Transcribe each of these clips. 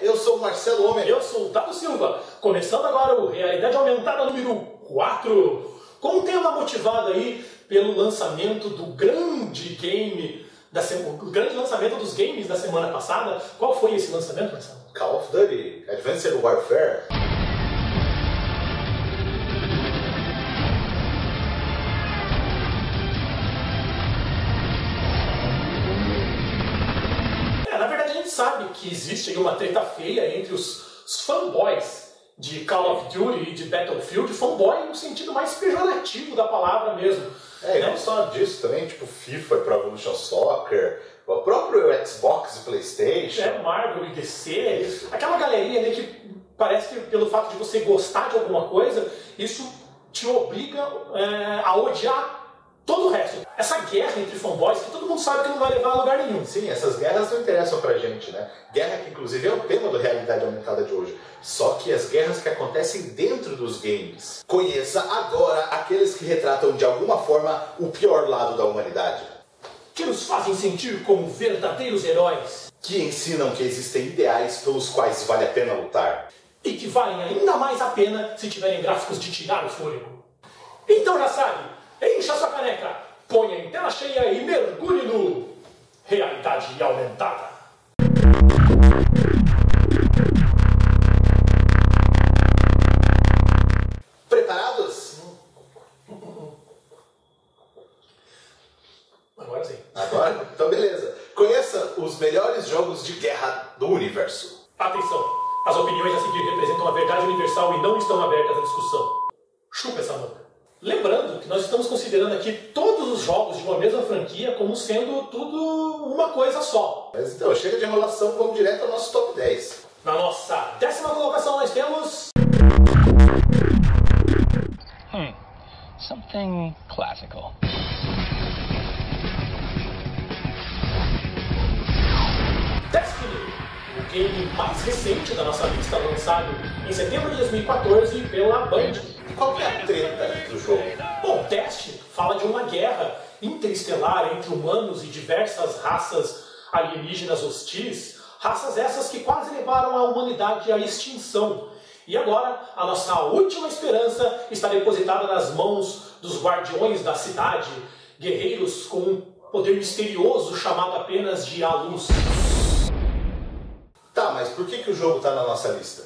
eu sou o Marcelo Homem. Eu sou o Tato Silva. Começando agora o Realidade Aumentada número 4. Com um tema motivado aí pelo lançamento do grande game o grande lançamento dos games da semana passada. Qual foi esse lançamento, Marcelo? Call of Duty Advanced Warfare. Na verdade a gente sabe que existe aí uma treta feia entre os fanboys de Call of Duty e de Battlefield. Fanboy no sentido mais pejorativo da palavra mesmo. E não só disso também, tipo FIFA e Pro Evolution Soccer, o próprio Xbox e Playstation. Marvel e DC, aquela galerinha ali que parece que pelo fato de você gostar de alguma coisa, isso te obriga a odiar todo o resto. Essa guerra entre fanboys que todo mundo sabe que não vai levar a lugar nenhum. Sim, essas guerras não interessam pra gente, né? Guerra que inclusive é o tema do Realidade Aumentada de hoje. Só que as guerras que acontecem dentro dos games. Conheça agora aqueles que retratam de alguma forma o pior lado da humanidade. Que nos fazem sentir como verdadeiros heróis. Que ensinam que existem ideais pelos quais vale a pena lutar. E que valem ainda mais a pena se tiverem gráficos de tirar o fôlego. Então já sabe, encha sua caneca, ponha em tela cheia e mergulhe no Realidade Aumentada. Preparados? Agora sim. Agora? Então beleza. Conheça os melhores jogos de guerra do universo. Atenção, as opiniões a seguir representam a verdade universal e não estão abertas à discussão. Chupa essa manga. Lembrando que nós estamos considerando aqui todos os jogos de uma mesma franquia como sendo tudo uma coisa só. Mas então, chega de enrolação, vamos direto ao nosso top 10. Na nossa 10ª colocação nós temos... Something classical. Destiny, o game mais recente da nossa lista, lançado em setembro de 2014 pela Band. Qual que é a treta do jogo? Bom, Destiny fala de uma guerra interestelar entre humanos e diversas raças alienígenas hostis, raças essas que quase levaram a humanidade à extinção. E agora, a nossa última esperança está depositada nas mãos dos guardiões da cidade, guerreiros com um poder misterioso chamado apenas de A Luz. Tá, mas por que o jogo está na nossa lista?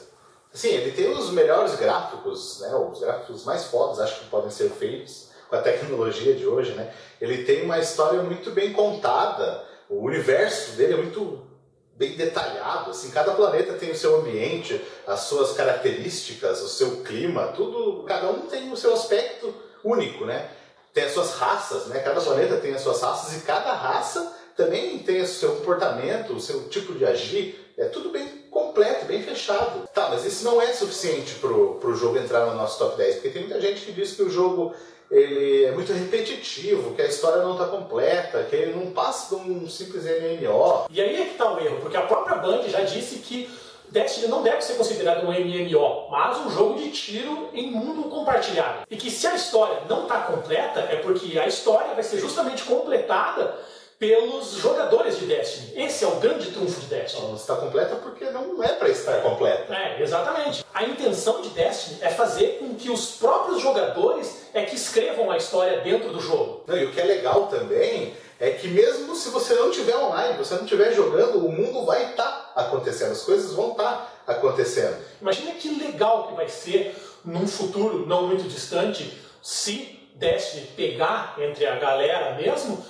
Assim, ele tem os melhores gráficos, né, os gráficos mais fodas, acho que podem ser feitos com a tecnologia de hoje, né? Ele tem uma história muito bem contada, o universo dele é muito bem detalhado, assim, cada planeta tem o seu ambiente, as suas características, o seu clima, tudo, cada um tem o seu aspecto único, né? Tem as suas raças, né? Cada planeta tem as suas raças e cada raça também tem o seu comportamento, o seu tipo de agir, é tudo bem completo, bem fechado. Tá, mas isso não é suficiente pro jogo entrar no nosso top 10, porque tem muita gente que diz que o jogo ele é muito repetitivo, que a história não está completa, que ele não passa de um simples MMO. E aí é que está o erro, porque a própria Band já disse que Destiny não deve ser considerado um MMO, mas um jogo de tiro em mundo compartilhado. E que se a história não está completa, é porque a história vai ser justamente completada pelos jogadores de Destiny. Esse é o grande trunfo de Destiny. Não está completa porque não é para estar completa. Exatamente. A intenção de Destiny é fazer com que os próprios jogadores que escrevam a história dentro do jogo. E o que é legal também é que mesmo se você não estiver online, você não estiver jogando, o mundo vai estar acontecendo, as coisas vão estar acontecendo. Imagina que legal que vai ser num futuro não muito distante se Destiny pegar entre a galera mesmo,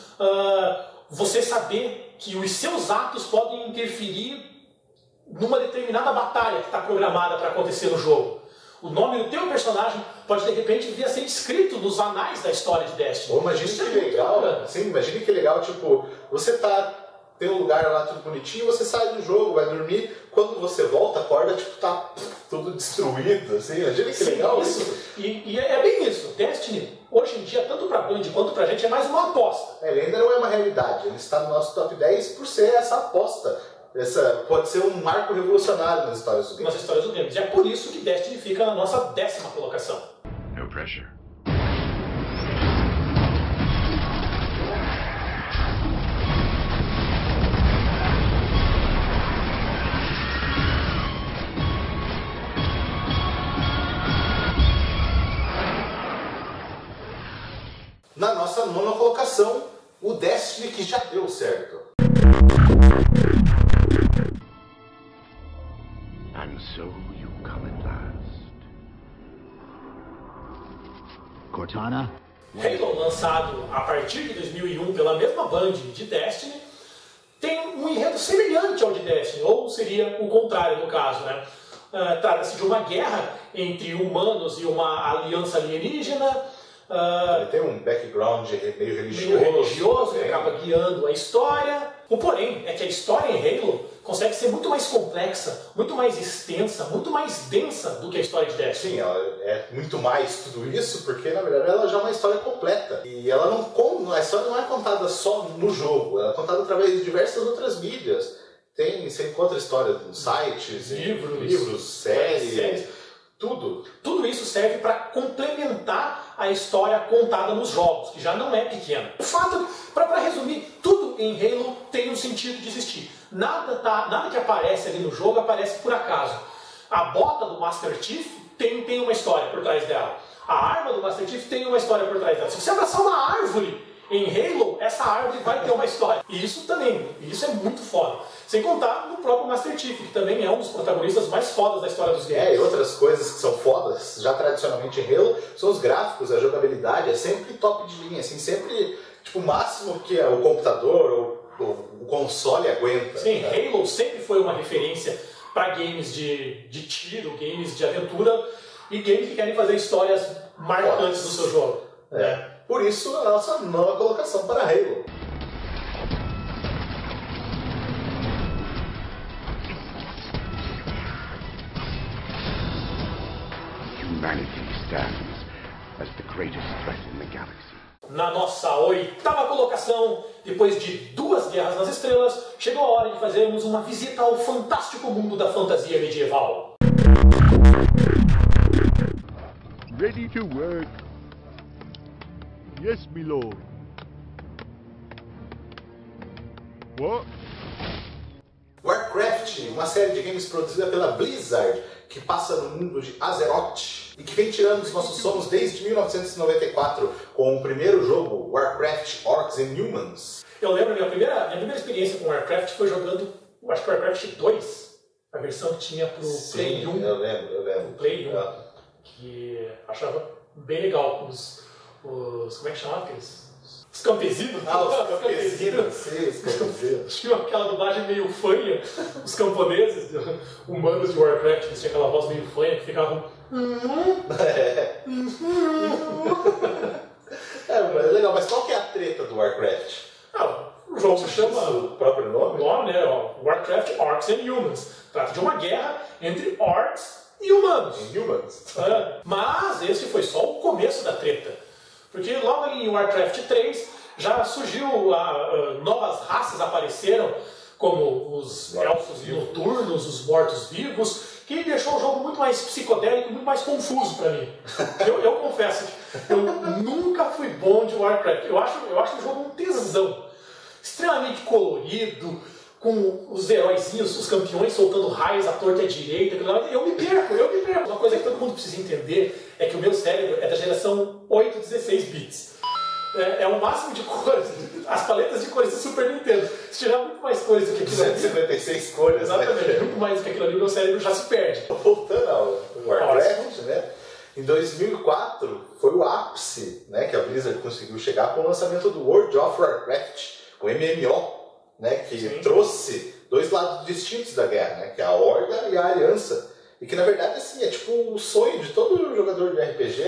você saber que os seus atos podem interferir numa determinada batalha que está programada para acontecer no jogo. O nome do teu personagem pode de repente vir a ser escrito nos anais da história de Destiny. Imagina que legal, sim, imagina que legal, tipo, você tem um lugar lá tudo bonitinho, você sai do jogo, vai dormir, quando você volta, acorda, tipo, tá tudo destruído, assim, imagina que legal isso. E é bem isso, Destiny, hoje em dia, tanto pra Band quanto pra gente, é mais uma aposta. Ele ainda não é uma realidade, ele está no nosso top 10 por ser essa aposta. Essa pode ser um marco revolucionário nas histórias do game. Nas histórias do game. E é por isso que Destiny fica na nossa 10ª colocação. No pressure. nossa nona colocação, o Destiny, que já deu certo. And so you come at last. Cortana? Halo, lançado a partir de 2001 pela mesma band de Destiny, tem um enredo semelhante ao de Destiny, ou seria o contrário no caso, né? Trata-se de uma guerra entre humanos e uma aliança alienígena. Ele tem um background meio religioso, que acaba guiando a história. O porém é que a história em Halo consegue ser muito mais complexa, muito mais extensa, muito mais densa do que a história de Destiny. Sim, ela é muito mais tudo isso, porque na verdade ela já é uma história completa. E ela a história não é contada só no jogo, ela é contada através de diversas outras mídias. Você encontra história nos sites, livros, séries, tudo. Tudo isso serve para complementar a história contada nos jogos, que já não é pequena. O fato, para resumir, tudo em Halo tem um sentido de existir. Nada que aparece ali no jogo aparece por acaso. A bota do Master Chief tem uma história por trás dela. A arma do Master Chief tem uma história por trás dela. Se você abraçar uma árvore em Halo, essa árvore vai ter uma história. E isso é muito foda. Sem contar no próprio Master Chief, que também é um dos protagonistas mais fodas da história dos games. E outras coisas que são fodas, já tradicionalmente em Halo, são os gráficos, a jogabilidade, é sempre top de linha, assim, sempre tipo, o máximo que o computador ou o console aguenta. Sim, né? Halo sempre foi uma referência para games de tiro, games de aventura e games que querem fazer histórias marcantes do seu jogo. Né? Por isso, a nossa nova colocação para Halo. Humanity stands as the greatest threat in the galaxy. Na nossa oitava colocação, depois de 2 Guerras nas Estrelas, chegou a hora de fazermos uma visita ao fantástico mundo da fantasia medieval. Ready to work. Yes, my lord. What? Warcraft, uma série de games produzida pela Blizzard, que passa no mundo de Azeroth e que vem tirando os nossos sonhos desde 1994 com o primeiro jogo, Warcraft Orcs and Humans. Eu lembro, minha primeira experiência com Warcraft foi jogando, acho que Warcraft 2, a versão que tinha pro Play 1. Eu lembro. O Play 1, que achava bem legal. Como é que chama aqueles? Os campesinos? Os campesinos, sim, os campesinos. Tinha aquela dublagem meio fanha, os camponeses, humanos de Warcraft, eles tinham aquela voz meio fanha que ficavam... Mas é legal, mas qual que é a treta do Warcraft? O jogo se chama... O próprio nome? O nome, né? Warcraft Orcs and Humans. Trata de uma guerra entre orcs e humanos. Mas esse foi só o começo da treta. Porque logo em Warcraft 3 já surgiu, novas raças apareceram, como os elfos noturnos, os mortos-vivos, que deixou o jogo muito mais psicodélico, muito mais confuso para mim. Eu confesso que eu nunca fui bom de Warcraft. Eu acho o jogo um tesão. Extremamente colorido, com os heróizinhos, os campeões soltando raios à torta e à direita. Eu me perco. Uma coisa que todo mundo precisa entender é que o meu cérebro é da geração 8 16 bits. É o máximo de cores, as paletas de cores do Super Nintendo. Se tirar muito mais cores do que aquilo ali... 256 cores, exatamente, né? muito mais do que aquilo ali, meu cérebro já se perde. Voltando ao Warcraft, né? Em 2004 foi o ápice, né, que a Blizzard conseguiu chegar com o lançamento do World of Warcraft, o MMO, né, que trouxe 2 lados distintos da guerra, né, que é a Horda e a Aliança. E que na verdade assim, é tipo o sonho de todo jogador de RPG.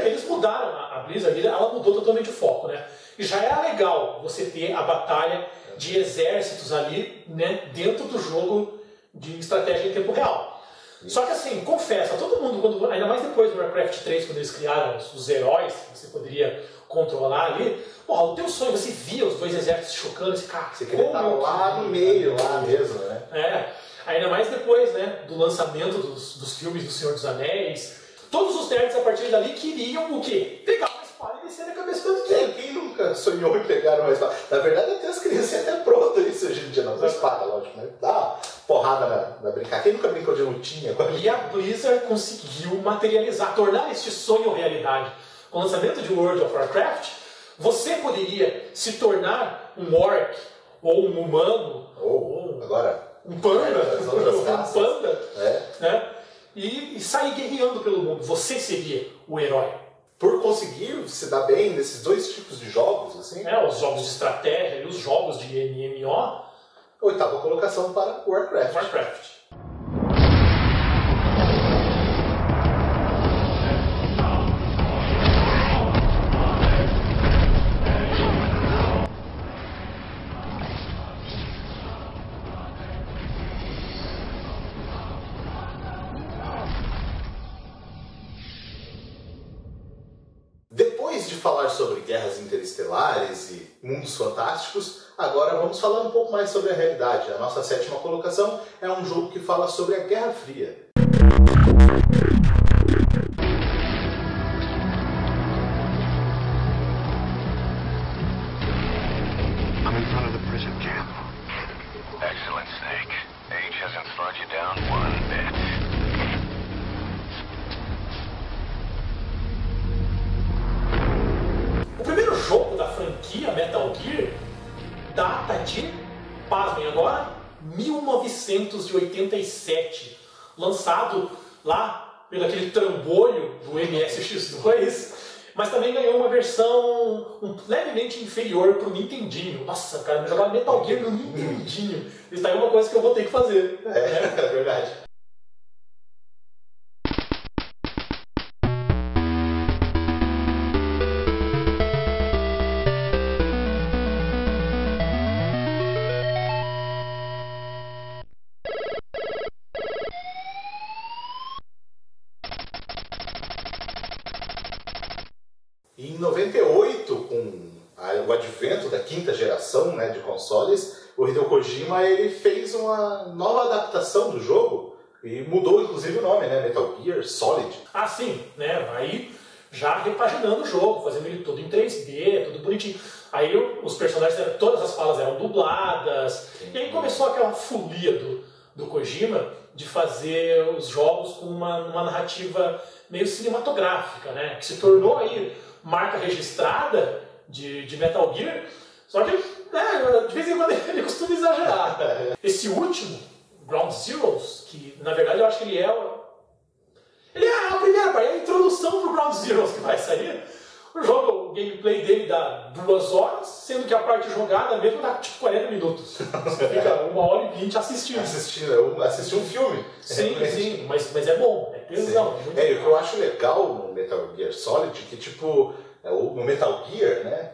Eles mudaram, a Blizzard, ela mudou totalmente o foco, né? E já era legal você ter a batalha de exércitos ali, né, dentro do jogo de estratégia em tempo real. Isso. Só que assim, confessa, todo mundo, ainda mais depois do Warcraft 3, quando eles criaram os heróis, que você poderia controlar ali, o teu sonho, você via os 2 exércitos chocando, esse cara. Você queria estar lá no meio, lá mesmo, né? Ainda mais depois, né, do lançamento dos filmes do Senhor dos Anéis. Todos os nerds a partir dali queriam o quê? Pegar uma espada e descer na cabeça do ninguém. Quem nunca sonhou em pegar uma espada? Na verdade, até as crianças até pronto isso hoje em dia, não. Com espada, lógico, né? Dá uma porrada na brincar. Quem nunca brincou de lutinha? E a Blizzard conseguiu materializar, tornar este sonho realidade. Com o lançamento de World of Warcraft, Você poderia se tornar um orc, ou um humano, Ou, agora, um panda, as outras um raças. panda, É. né? E sair guerreando pelo mundo. Você seria o herói. Por conseguir se dar bem nesses dois tipos de jogos, assim, Os jogos de estratégia e os jogos de MMO, oitava colocação para Warcraft. Warcraft. Depois de falar sobre guerras interestelares e mundos fantásticos, agora vamos falar um pouco mais sobre a realidade. A nossa sétima colocação é um jogo que fala sobre a Guerra Fria. I'm in front of the prison camp. Excellent, Snake. Age hasn't slowed you down one bit. O primeiro jogo da franquia Metal Gear data de, pasmem agora, 1987. Lançado lá pelo aquele trambolho do MSX2, mas também ganhou uma versão levemente inferior para o Nintendinho. Nossa, cara, jogar Metal Gear no Nintendinho. Isso aí é uma coisa que eu vou ter que fazer. É verdade. Em 98, com o advento da quinta geração, né, de consoles, o Hideo Kojima ele fez uma nova adaptação do jogo e mudou inclusive o nome, né, Metal Gear Solid. Ah, sim, né? Aí já repaginando o jogo, fazendo ele todo em 3D, tudo bonitinho. Aí os personagens, todas as falas eram dubladas, e aí começou aquela folia do Kojima de fazer os jogos com uma narrativa meio cinematográfica, né? Que se tornou aí marca registrada de Metal Gear, só que de vez em quando ele costuma exagerar. Esse último, Ground Zeroes, que na verdade eu acho que ele é a primeira parte, é a introdução pro Ground Zeroes que vai sair. O gameplay dele dá 2 horas, sendo que a parte jogada mesmo dá tipo 40 minutos. Você fica 1h20 assistindo. Eu assisti um filme. Sim, mas é bom, é tesão. O que eu acho legal no Metal Gear Solid, que tipo, no Metal Gear, né,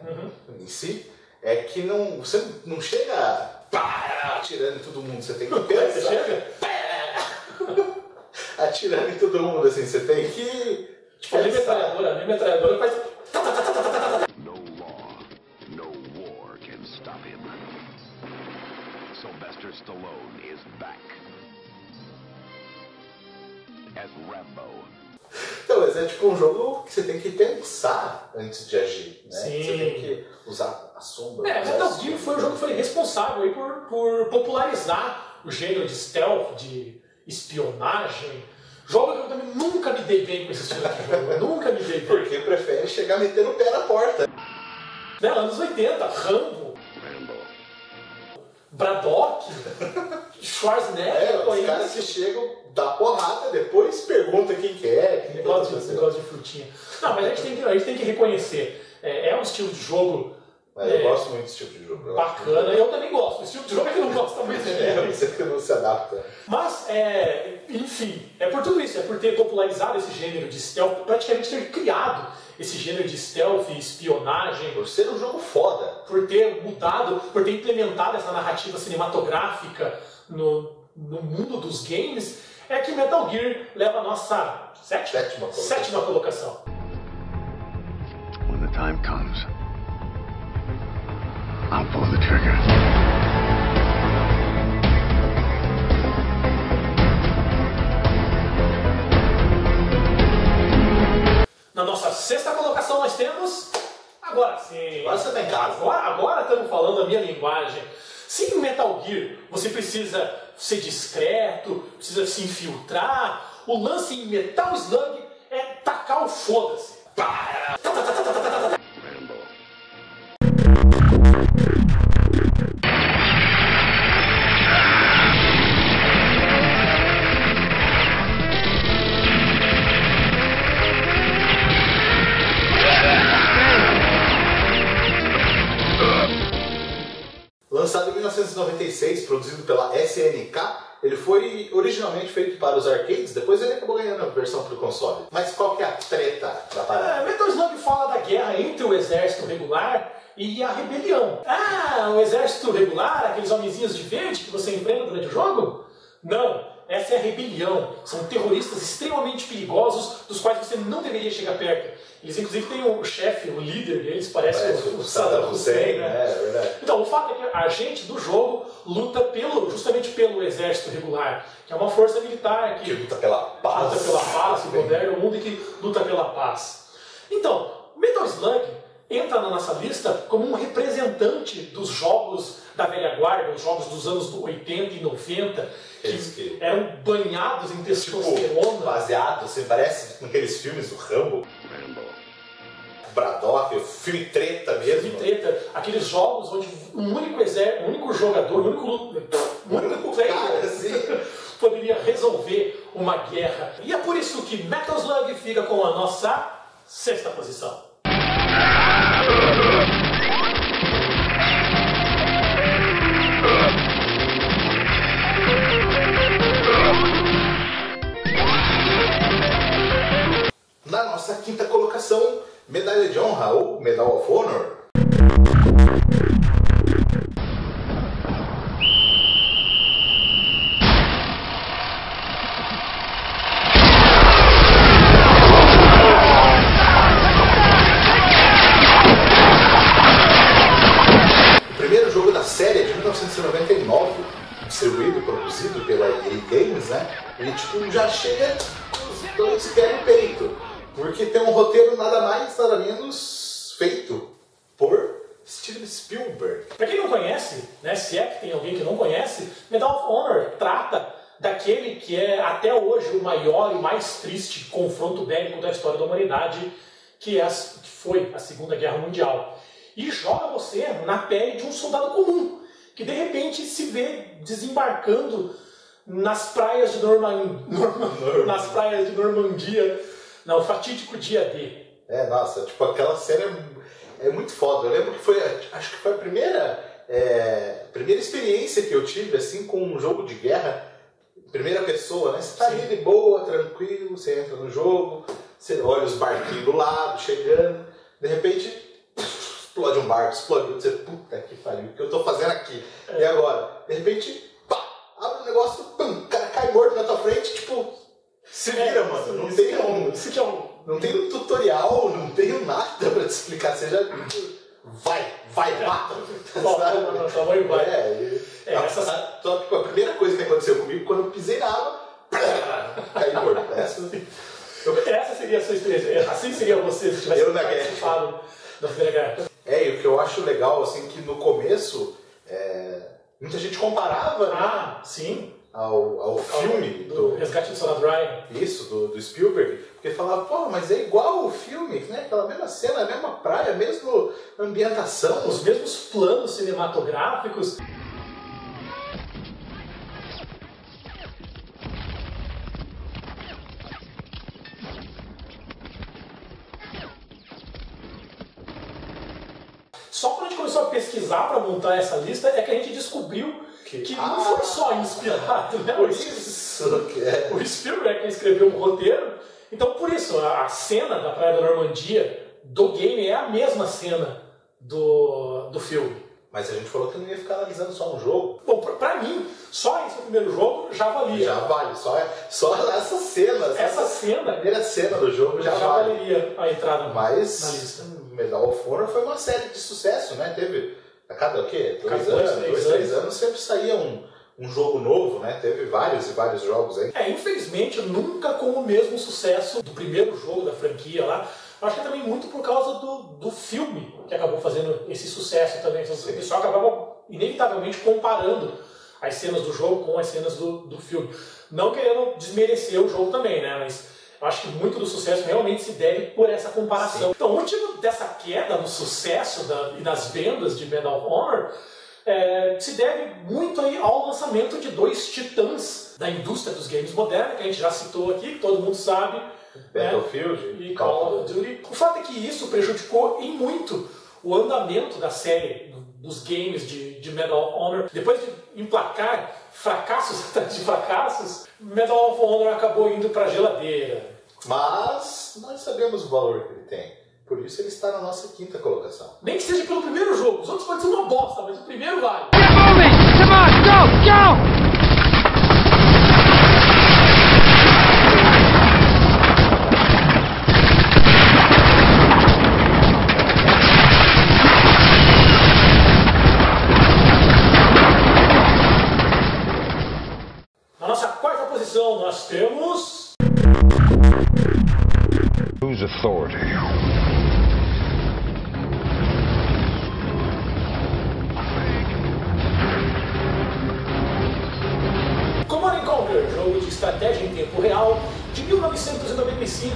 em si, é que você não chega atirando em todo mundo, você tem que pensar. Você chega? Atirando em todo mundo, assim, você tem que... Tipo, a minha metralhadora faz... No law, no war can stop him. Sylvester Stallone is back as Rambo. Então, mas é tipo um jogo que você tem que pensar antes de agir, né? Sim. Você tem que usar a sombra. Metal Gear foi o jogo que foi responsável aí por popularizar o gênero de stealth, de espionagem. Jogo que eu também nunca me dei bem com esse estilo de jogo. Eu nunca me dei bem. Porque prefere chegar metendo o pé na porta. Né, anos 80, Rambo, Braddock, Schwarzenegger. Os caras que chegam, dá porrada, depois pergunta quem que é. Negócio de frutinha. Não, mas a gente tem que reconhecer. É um estilo de jogo. Mas eu gosto muito desse tipo de jogo. Bacana, eu também gosto. O estilo de jogo é que eu não gosto muito dele. Você que não se adapta. Mas, enfim, é por tudo isso, é por ter popularizado esse gênero de stealth, praticamente ter criado esse gênero de stealth e espionagem. Por ser um jogo foda. Por ter mudado, por ter implementado essa narrativa cinematográfica no mundo dos games, é que Metal Gear leva a nossa sétima colocação. When the time comes, I'll pull the trigger. Na nossa sexta colocação nós temos... Agora sim. Agora você tá em casa. Agora estamos falando a minha linguagem. Se em Metal Gear você precisa ser discreto, precisa se infiltrar, o lance em Metal Slug é tacar o foda-se. Rambo, 1996, produzido pela SNK, ele foi originalmente feito para os arcades, depois ele acabou ganhando a versão para o console. Mas qual que é a treta da parada? Metal Slug fala da guerra entre o exército regular e a rebelião. O exército regular, aqueles homenzinhos de verde que você enfrenta durante o jogo? Não, essa é a rebelião. São terroristas extremamente perigosos, dos quais você não deveria chegar perto. Eles inclusive têm o chefe, o líder deles, parece o Saddam Hussein, né? É verdade. Então, o fato é que a gente do jogo luta justamente pelo exército regular, que é uma força militar que luta pela paz. Luta pela paz, que governa o mundo e que luta pela paz. Então, Metal Slug entra na nossa lista como um representante dos jogos da velha guarda, os jogos dos anos 80 e 90, que eram banhados em testosterona. Baseado, assim, parece naqueles filmes do Rambo. Braddock, filme treta mesmo. Filme treta, aqueles jogos onde um único jogador, um único player assim, poderia resolver uma guerra. E é por isso que Metal Slug fica com a nossa 6ª posição. Na nossa 5ª colocação, Medalha de Honra ou Medal of Honor. O primeiro jogo da série é de 1999, distribuído e produzido pela EA Games, né? E tipo, já chega os dois pés no peito. Porque tem um roteiro nada mais, nada menos feito por Steven Spielberg. Para quem não conhece, né, se é que tem alguém que não conhece, Medal of Honor trata daquele que é até hoje o maior e mais triste confronto bélico da história da humanidade, que foi a Segunda Guerra Mundial. E joga você na pele de um soldado comum, que de repente se vê desembarcando nas praias de Normandia, no fatídico dia D. Nossa, tipo, aquela cena é muito foda. Eu lembro que acho que foi a primeira experiência que eu tive, assim, com um jogo de guerra, primeira pessoa, né? Você tá ali de boa, tranquilo, você entra no jogo, você olha os barquinhos do lado, chegando, de repente, explode um barco, explode outro, você, puta que pariu, o que eu tô fazendo aqui? E agora? De repente, pá, abre um negócio, pum, o cara cai morto na tua frente, tipo... Se vira, mano. Não tem um tutorial, não tem nada pra te explicar. Você já... Vai, mata. A primeira coisa que aconteceu comigo, quando eu pisei na água, caí morto. Essa seria a sua experiência. Assim seria você se tivesse participado da Primeira Guerra. E o que eu acho legal, assim, que no começo, muita gente comparava, sim, ao filme do Resgate do Soldado Ryan. Isso, do Spielberg, porque falava, pô, mas é igual o filme, né? Aquela mesma cena, a mesma praia, a mesma ambientação, os mesmos planos cinematográficos. Só quando a gente começou a pesquisar para montar essa lista é que a gente descobriu que não foi só inspirado, né? O Spielberg que escreveu o roteiro. Então, por isso, a cena da Praia da Normandia do game é a mesma cena do filme. Mas a gente falou que não ia ficar analisando só um jogo. Bom, pra mim, só esse primeiro jogo já valia. Já vale, só essa cena. A primeira cena do jogo já valeria a entrada na lista. Medal of Honor foi uma série de sucesso, né? Teve a cada o quê? 3 anos sempre saía um jogo novo, né? Teve vários e vários jogos aí. Infelizmente, nunca com o mesmo sucesso do primeiro jogo da franquia lá. Acho que também muito por causa do filme que acabou fazendo esse sucesso também. O pessoal acabava inevitavelmente comparando as cenas do jogo com as cenas do filme. Não querendo desmerecer o jogo também, né? Mas eu acho que muito do sucesso realmente se deve por essa comparação. Sim. Então, o motivo dessa queda no sucesso e nas vendas de Medal of Honor se deve muito aí ao lançamento de 2 titãs da indústria dos games modernos, que a gente já citou aqui, que todo mundo sabe, Battlefield e Call of Duty. O fato é que isso prejudicou em muito o andamento da série dos games de Medal of Honor. Depois de emplacar fracassos atrás de fracassos, Medal of Honor acabou indo para a geladeira. Mas nós sabemos o valor que ele tem. Por isso ele está na nossa 5ª colocação. Nem que seja pelo primeiro jogo. Os outros podem ser uma bosta, mas o primeiro vale. Get moving! Come on, go, go! Na nossa 4ª posição nós temos... Whose authority? Command & Conquer, jogo de estratégia em tempo real de 1995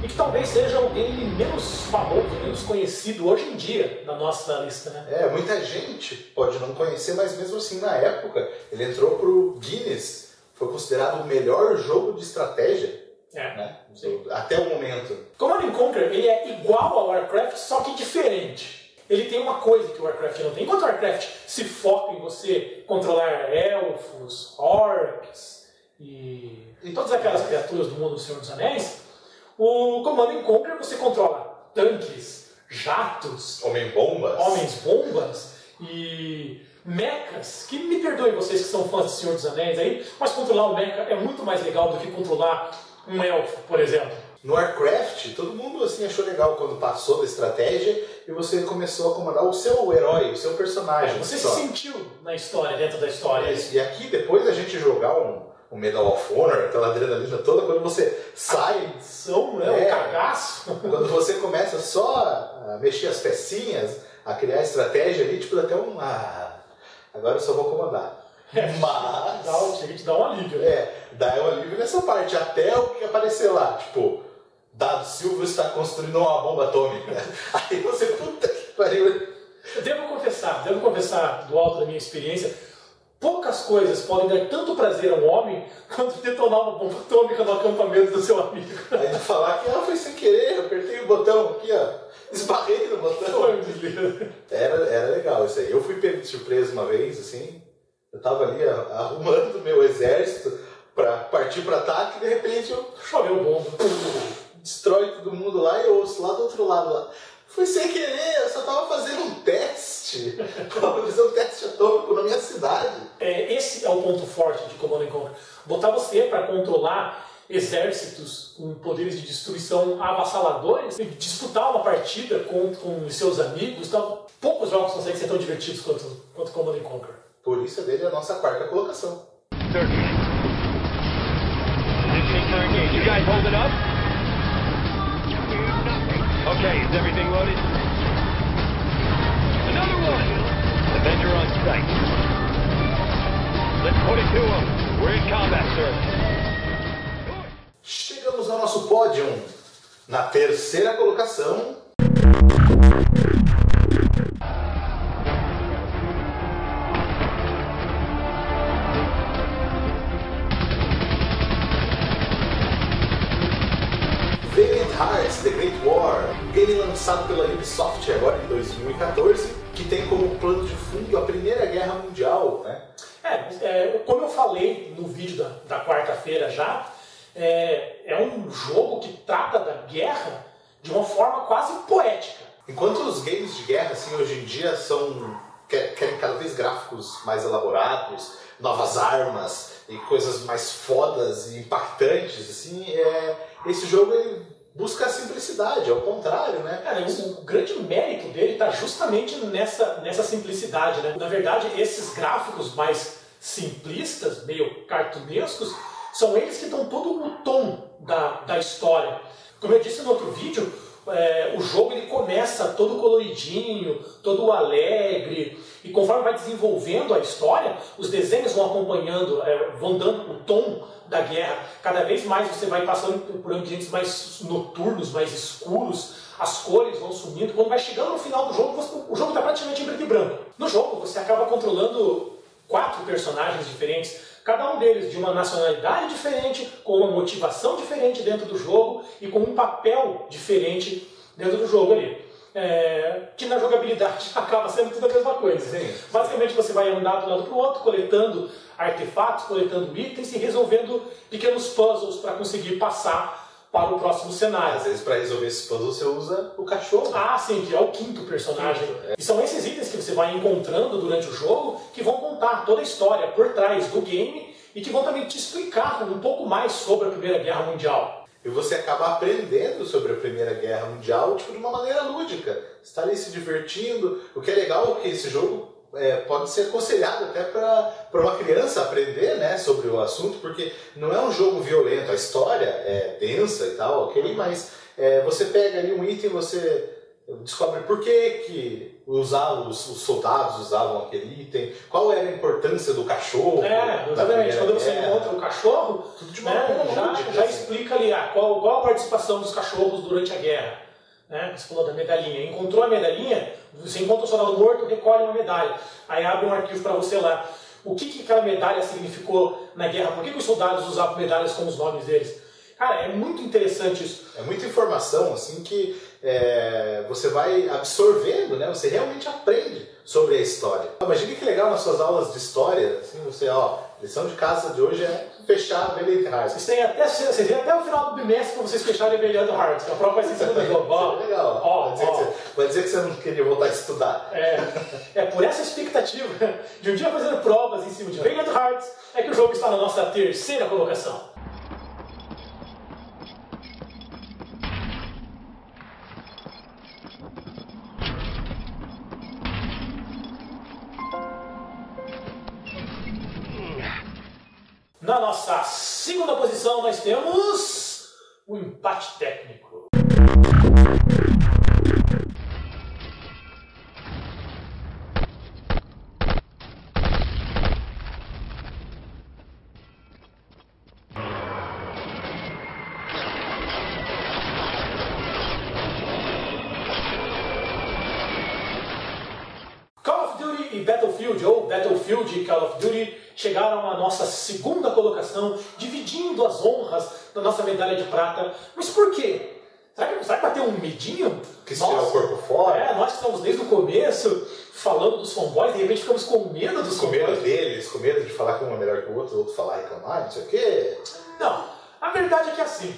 e que talvez seja o game menos famoso, menos conhecido hoje em dia na nossa lista, né? Muita gente pode não conhecer, mas mesmo assim na época ele entrou pro Guinness, foi considerado o melhor jogo de estratégia, né? Até o momento. Command & Conquer, ele é igual ao Warcraft, só que diferente. Ele tem uma coisa que o Warcraft não tem. Enquanto o Warcraft se foca em você controlar elfos, orcs e todas aquelas criaturas do mundo do Senhor dos Anéis, o Command & Conquer você controla tanques, jatos, homens-bombas e mechas, que me perdoem vocês que são fãs do Senhor dos Anéis aí, mas controlar um mecha é muito mais legal do que controlar um elfo, por exemplo. No Warcraft, todo mundo assim achou legal quando passou da estratégia e você começou a comandar o seu herói, o seu personagem. Você se sentiu na história, dentro da história. E aqui, depois da gente jogar um Medal of Honor, aquela adrenalina toda, quando você sai... O cagaço. Quando você começa só a mexer as pecinhas, a criar estratégia ali, tipo, dá até um... agora eu só vou comandar. Mas... Chega a te dar um alívio. Dá um alívio nessa parte, até o que aparecer lá, tipo... Dado Silva está construindo uma bomba atômica. Aí você, puta que pariu. Eu devo confessar do alto da minha experiência, poucas coisas podem dar tanto prazer a um homem quanto detonar uma bomba atômica no acampamento do seu amigo. Aí falar que foi sem querer, eu apertei o botão aqui, ó, esbarrei no botão. Foi um deslize. Era legal isso aí. Eu fui pego de surpresa uma vez, assim, eu tava ali arrumando meu exército pra partir pro ataque e de repente eu... Choveu bomba. Destrói todo mundo lá e eu ouço lá do outro lado lá. Foi sem querer, eu só tava fazendo um teste. Tava fazendo um teste atômico na minha cidade. Esse é o ponto forte de Command & Conquer. Botar você para controlar exércitos com poderes de destruição avassaladores e disputar uma partida com os seus amigos. Então, poucos jogos conseguem ser tão divertidos quanto Command & Conquer. Por isso é dele a nossa 4ª colocação. You guys hold it up? Okay, is everything loaded? Another one! Avenger on site. Let's put it to him. We're in combat, sir. Chegamos ao nosso pódio. Na 3ª colocação... Valiant Hearts The Great War, game lançado pela Ubisoft agora em 2014, que tem como plano de fundo a Primeira Guerra Mundial, né? Como eu falei no vídeo da quarta-feira já, é um jogo que trata da guerra de uma forma quase poética. Enquanto os games de guerra, assim, hoje em dia querem cada vez gráficos mais elaborados, novas armas e coisas mais fodas e impactantes, assim, esse jogo ele busca a simplicidade, ao contrário, né? O grande mérito dele está justamente nessa simplicidade, né? Na verdade, esses gráficos mais simplistas, meio cartunescos, são eles que dão todo o tom da história. Como eu disse no outro vídeo, o jogo ele começa todo coloridinho, todo alegre, e conforme vai desenvolvendo a história, os desenhos vão acompanhando, vão dando o tom da guerra. Cada vez mais você vai passando por ambientes mais noturnos, mais escuros, as cores vão sumindo. Quando vai chegando no final do jogo, o jogo está praticamente em preto e branco. No jogo você acaba controlando 4 personagens diferentes, cada um deles de uma nacionalidade diferente, com uma motivação diferente dentro do jogo e com um papel diferente dentro do jogo ali. que na jogabilidade acaba sendo tudo a mesma coisa. Sim. Basicamente você vai andar de um lado para o outro, coletando artefatos, coletando itens e resolvendo pequenos puzzles para conseguir passar para o próximo cenário. Às vezes, para resolver esses puzzles, você usa o cachorro. Ah, sim, que é o quinto personagem. E são esses itens que você vai encontrando durante o jogo que vão contar toda a história por trás do game e que vão também te explicar um pouco mais sobre a Primeira Guerra Mundial. E você acaba aprendendo sobre a Primeira Guerra Mundial de uma maneira lúdica. Você está ali se divertindo. O que é legal é que esse jogo pode ser aconselhado até para uma criança aprender, né, sobre o assunto, porque não é um jogo violento. A história é densa e tal, ok? Mas você pega ali um item, você descobre por que os soldados usavam aquele item, qual era a importância do cachorro. Exatamente. Quando você encontra o cachorro, tudo de uma maneira já explica ali qual a participação dos cachorros durante a guerra. Você falou da medalhinha. Encontrou a medalhinha, você encontra o soldado morto, recolhe uma medalha. Aí abre um arquivo para você lá. O que aquela medalha significou na guerra? Por que os soldados usavam medalhas com os nomes deles? Cara, é muito interessante isso. É muita informação assim que você vai absorvendo, né? Você realmente aprende sobre a história. Imagina que legal nas suas aulas de história, assim, você, lição de casa de hoje é fechar a Valiant Hearts. Vocês têm até o final do bimestre para vocês fecharem a Valiant Hearts. A prova vai ser em cima do jogo. Legal. Vai dizer que você não queria voltar a estudar. Por essa expectativa de um dia fazendo provas em cima de Valiant Hearts é que o jogo está na nossa terceira colocação. Na nossa segunda posição nós temos o empate técnico. Call of Duty e Battlefield, ou Battlefield e Call of Duty, chegaram à nossa segunda colocação, dividindo as honras da nossa medalha de prata. Mas por quê? Será que vai ter um medinho? Que se tirar o corpo fora? Nós que estamos desde o começo falando dos fanboys, de repente ficamos com medo dos fanboys. Com medo deles, com medo de falar que um é melhor que o outro falar reclamar, não sei o quê. Não, a verdade é que é assim.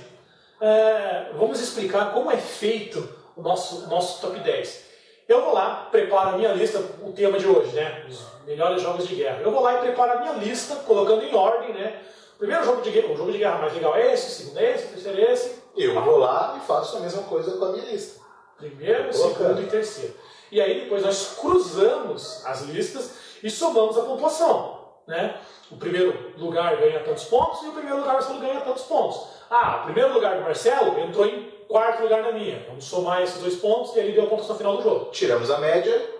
Vamos explicar como é feito o nosso top 10. Eu vou lá, preparo a minha lista, o tema de hoje, né? Os melhores jogos de guerra. Eu vou lá e preparo a minha lista, colocando em ordem, né? O primeiro jogo de guerra mais legal é esse, o segundo é esse, o terceiro é esse. Eu vou lá e faço a mesma coisa com a minha lista. Primeiro, segundo e terceiro. E aí depois nós cruzamos as listas e somamos a pontuação, né? O primeiro lugar ganha tantos pontos e o primeiro lugar Marcelo ganha tantos pontos. O primeiro lugar do Marcelo entrou em quarto lugar na minha. Vamos somar esses 2 pontos e ele deu a pontuação final do jogo. Tiramos a média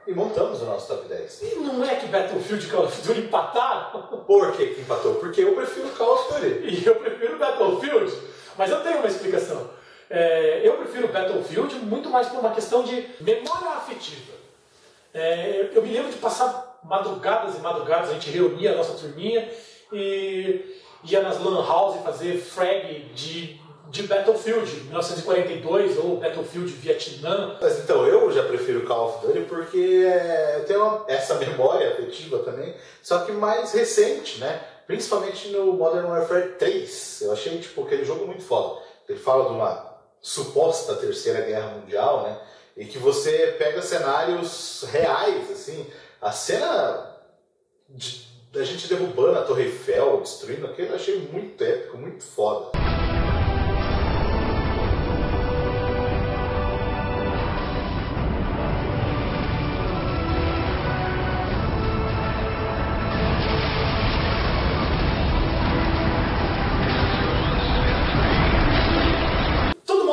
e montamos o nosso top 10. E não é que Battlefield e Call of Duty empataram? Por que empatou? Porque eu prefiro Call of Duty. E eu prefiro Battlefield. Mas eu tenho uma explicação. Eu prefiro Battlefield muito mais por uma questão de memória afetiva. Eu me lembro de passar madrugadas e madrugadas, a gente reunia a nossa turminha e ia nas Lan House fazer frag de Battlefield 1942 ou Battlefield Vietnã. Mas então eu já prefiro Call of Duty porque eu tenho essa memória afetiva também, só que mais recente, né? Principalmente no Modern Warfare 3. Eu achei aquele jogo muito foda. Ele fala de uma suposta Terceira Guerra Mundial, né? E que você pega cenários reais, assim. A cena da gente derrubando a Torre Eiffel, destruindo aquilo, eu achei muito épico, muito foda.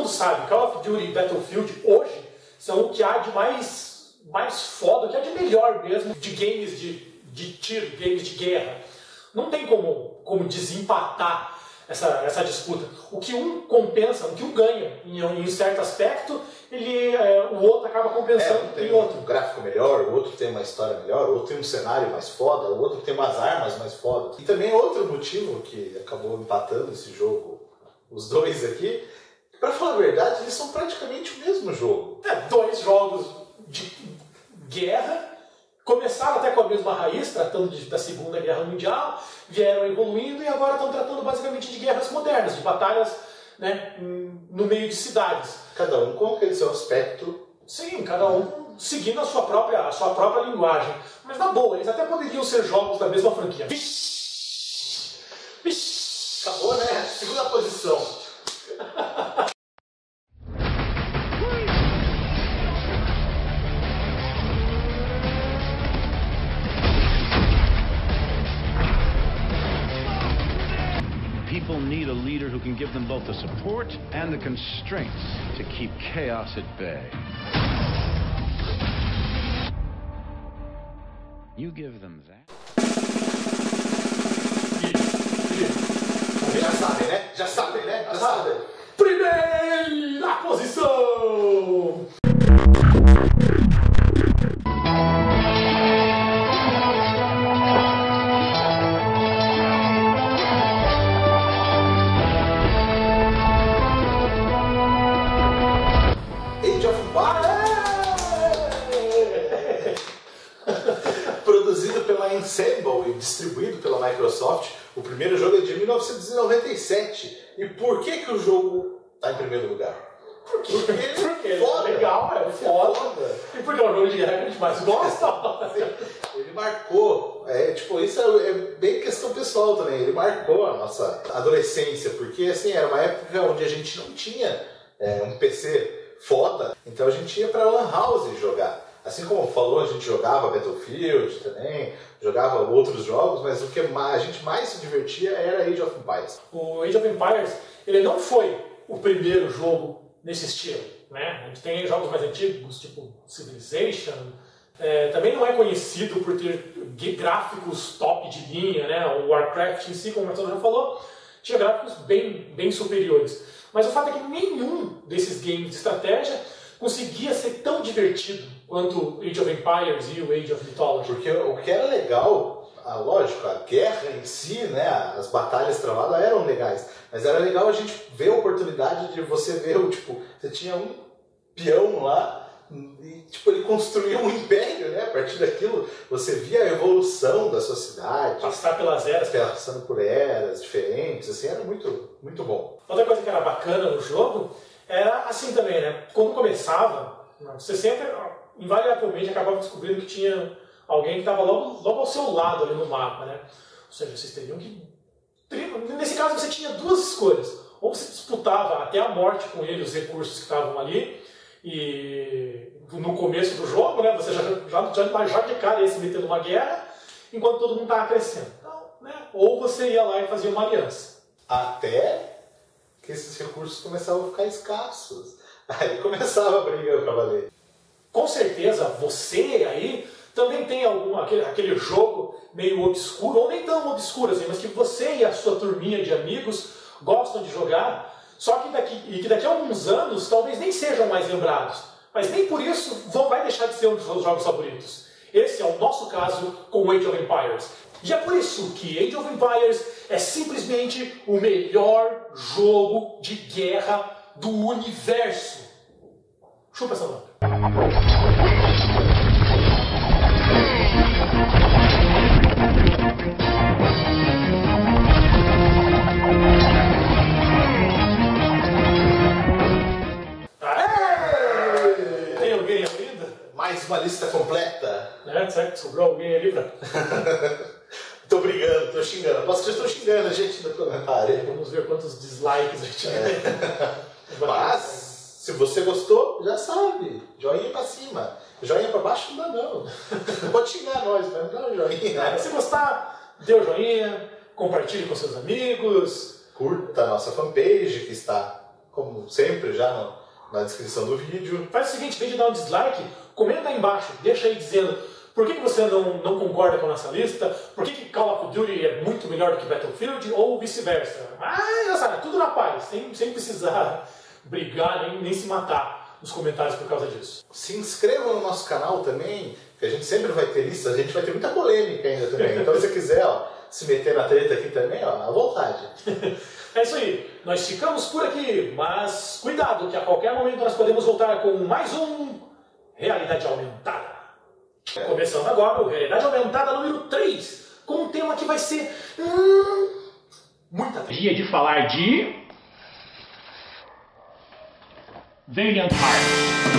Sabe, Call of Duty e Battlefield hoje são o que há de mais foda, o que há de melhor mesmo de games de tiro, games de guerra. Não tem como desempatar essa disputa. O que um compensa, o que um ganha em um certo aspecto, o outro acaba compensando tem em outro. Um gráfico melhor, o outro tem uma história melhor, o outro tem um cenário mais foda, o outro tem umas armas mais foda. E também outro motivo que acabou empatando esse jogo, os dois aqui, Pra falar a verdade, eles são praticamente o mesmo jogo. 2 jogos de guerra, começaram até com a mesma raiz, tratando da Segunda Guerra Mundial, vieram evoluindo e agora estão tratando basicamente de guerras modernas, de batalhas, né, no meio de cidades. Cada um com aquele seu aspecto. Sim, cada um seguindo a sua própria linguagem. Mas na boa, eles até poderiam ser jogos da mesma franquia. Vixi! Vixi! Acabou, né? Segunda posição. People need a leader who can give them both the support and the constraints to keep chaos at bay. You give them that. Já sabem, né? Já sabem, né? Já sabem. Primeira posição! Age of Empires! Produzido pela Ensemble e distribuído pela Microsoft, o primeiro jogo é de 1997. E por que que o jogo está em primeiro lugar? Porque é foda. Legal, é foda. E porque é o jogo de guerra que a gente mais gosta. Ele marcou, isso é bem questão pessoal também, ele marcou a nossa adolescência, porque assim, era uma época onde a gente não tinha um PC foda, então a gente ia pra Lan House jogar. Assim como falou, a gente jogava Battlefield também, jogava outros jogos, mas o que a gente mais se divertia era Age of Empires. O Age of Empires, ele não foi o primeiro jogo nesse estilo, né? A gente tem jogos mais antigos, tipo Civilization, também não é conhecido por ter gráficos top de linha, né? O Warcraft em si, como o Marcelo já falou, tinha gráficos bem superiores. Mas o fato é que nenhum desses games de estratégia conseguia ser tão divertido quanto Age of Empires e o Age of Mythology. Porque o que era legal, lógico, a guerra em si, né, as batalhas travadas eram legais, mas era legal a gente ver a oportunidade de você ver, você tinha um peão lá, e ele construiu um império, né? A partir daquilo você via a evolução da sua cidade, passar pelas eras, passando por eras diferentes, assim, era muito, muito bom. Outra coisa que era bacana no jogo era assim também, né? Quando começava, você sempre, invariavelmente, acabava descobrindo que tinha alguém que estava logo ao seu lado ali no mapa, né? Ou seja, vocês teriam que... Nesse caso você tinha duas escolhas. Ou você disputava até a morte com ele os recursos que estavam ali, e no começo do jogo, né, você já de cara ia se meter numa guerra, enquanto todo mundo estava crescendo. Então, né, ou você ia lá e fazia uma aliança. Até que esses recursos começavam a ficar escassos. Aí começava a briga para valer. Com certeza você aí também tem aquele jogo meio obscuro, ou nem tão obscuro assim, mas que você e a sua turminha de amigos gostam de jogar, só que daqui a alguns anos talvez nem sejam mais lembrados, mas nem por isso vai deixar de ser um dos seus jogos favoritos. Esse é o nosso caso com Age of Empires. E é por isso que Age of Empires é simplesmente o melhor jogo de guerra do universo. Chupa essa mão. Tem alguém ainda? Mais uma lista completa. Certo? Sobrou alguém ali pra... Tô brigando, tô xingando. Posso que eu estou xingando a gente no comentário. Vamos ver quantos dislikes a gente tem. Mas, se você gostou, já sabe. Joinha pra cima. Joinha pra baixo não dá não. Pode xingar nós, mas não dá joinha. Se gostar, dê o joinha, compartilhe com seus amigos. Curta a nossa fanpage, que está, como sempre, já na descrição do vídeo. Faz o seguinte, em vez de dar um dislike, comenta aí embaixo, deixa aí dizendo por que você não concorda com a nossa lista, por que Call of Duty é muito melhor do que Battlefield, ou vice-versa. Sabe, tudo na paz, sem precisar brigar, nem se matar nos comentários por causa disso. Se inscreva no nosso canal também, que a gente sempre vai ter listas, a gente vai ter muita polêmica ainda também. Então se você quiser, se meter na treta aqui também, ó, à vontade. É isso aí, nós ficamos por aqui, mas cuidado que a qualquer momento nós podemos voltar com mais um Realidade Aumentada. Começando agora o Realidade Aumentada número 3, com um tema que vai ser muita dia de falar de Valiant Hearts.